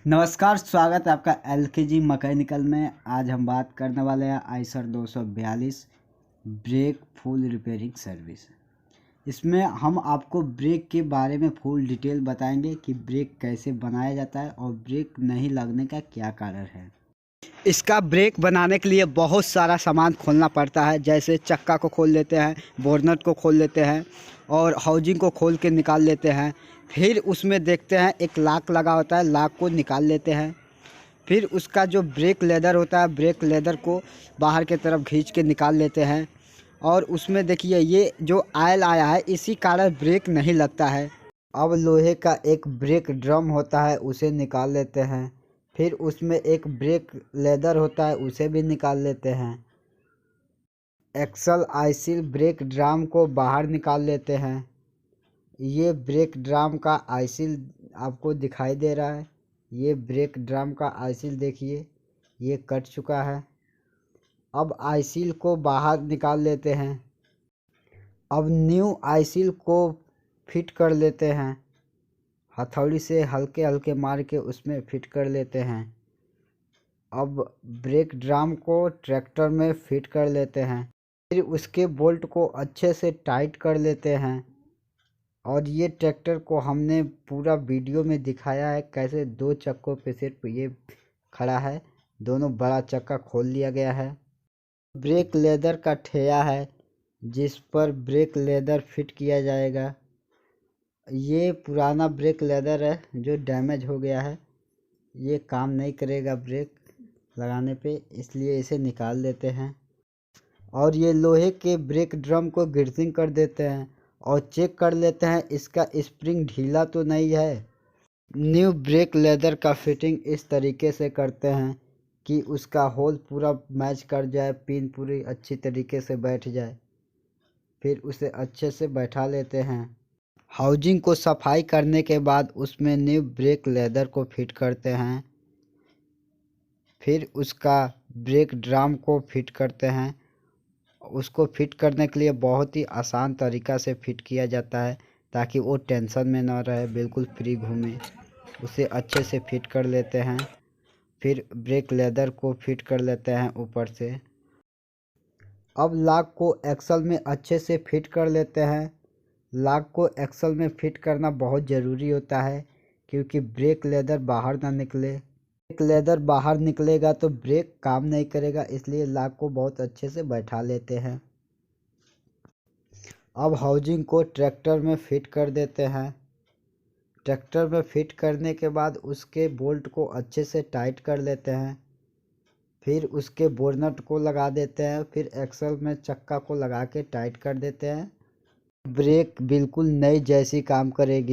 नमस्कार, स्वागत है आपका एलकेजी मैकेनिकल में। आज हम बात करने वाले हैं Eicher 242 brake full repairing service. इसमें हम आपको ब्रेक के बारे में फुल डिटेल बताएंगे कि ब्रेक कैसे बनाया जाता है और ब्रेक नहीं लगने का क्या कारण है। इसका ब्रेक बनाने के लिए बहुत सारा सामान खोलना पड़ता है, जैसे चक्का को खोल लेते हैं, बोनट को खोल लेते हैं और हाउजिंग को खोल के निकाल लेते हैं। फिर उसमें देखते हैं एक लाक लगा होता है, लाक को निकाल लेते हैं। फिर उसका जो ब्रेक लेदर होता है, ब्रेक लेदर को बाहर की तरफ खींच के निकाल लेते हैं। और उसमें देखिए ये जो आयल आया है, इसी कारण ब्रेक नहीं लगता है। अब लोहे का एक ब्रेक ड्रम होता है, उसे निकाल लेते हैं। फिर उसमें एक ब्रेक लेदर होता है, उसे भी निकाल लेते हैं। एक्सल आइसिल ब्रेक ड्रम को बाहर निकाल लेते हैं। ये ब्रेक ड्रम का आइसिल आपको दिखाई दे रहा है। ये ब्रेक ड्रम का आइसिल देखिए, ये कट चुका है। अब आइसिल को बाहर निकाल लेते हैं। अब न्यू आइसिल को फिट कर लेते हैं। हथौड़ी से हल्के हल्के मार के उसमें फिट कर लेते हैं। अब ब्रेक ड्रम को ट्रैक्टर में फिट कर लेते हैं। फिर उसके बोल्ट को अच्छे से टाइट कर लेते हैं। और ये ट्रैक्टर को हमने पूरा वीडियो में दिखाया है, कैसे दो चक्कों पे सिर्फ ये खड़ा है। दोनों बड़ा चक्का खोल लिया गया है। ब्रेक लेदर का ठेया है, जिस पर ब्रेक लेदर फिट किया जाएगा। ये पुराना ब्रेक लेदर है जो डैमेज हो गया है, ये काम नहीं करेगा ब्रेक लगाने पे, इसलिए इसे निकाल देते हैं। और ये लोहे के ब्रेक ड्रम को ग्रीसिंग कर देते हैं और चेक कर लेते हैं इसका स्प्रिंग ढीला तो नहीं है। न्यू ब्रेक लेदर का फिटिंग इस तरीके से करते हैं कि उसका होल पूरा मैच कर जाए, पिन पूरी अच्छी तरीके से बैठ जाए। फिर उसे अच्छे से बैठा लेते हैं। हाउजिंग को सफाई करने के बाद उसमें न्यू ब्रेक लेदर को फिट करते हैं। फिर उसका ब्रेक ड्रम को फिट करते हैं। उसको फिट करने के लिए बहुत ही आसान तरीक़ा से फिट किया जाता है, ताकि वो टेंशन में ना रहे, बिल्कुल फ्री घूमे। उसे अच्छे से फिट कर लेते हैं। फिर ब्रेक लेदर को फिट कर लेते हैं ऊपर से। अब लॉक को एक्सल में अच्छे से फिट कर लेते हैं। लॉक को एक्सल में फिट करना बहुत ज़रूरी होता है, क्योंकि ब्रेक लेदर बाहर ना निकले। ब्रेक लेदर बाहर निकलेगा तो ब्रेक काम नहीं करेगा, इसलिए लॉक को बहुत अच्छे से बैठा लेते हैं। अब हाउजिंग को ट्रैक्टर में फिट कर देते हैं। ट्रैक्टर में फिट करने के बाद उसके बोल्ट को अच्छे से टाइट कर लेते हैं। फिर उसके बोनट को लगा देते हैं। फिर एक्सल में चक्का को लगा के टाइट कर देते हैं। ब्रेक बिल्कुल नई जैसी काम करेगी।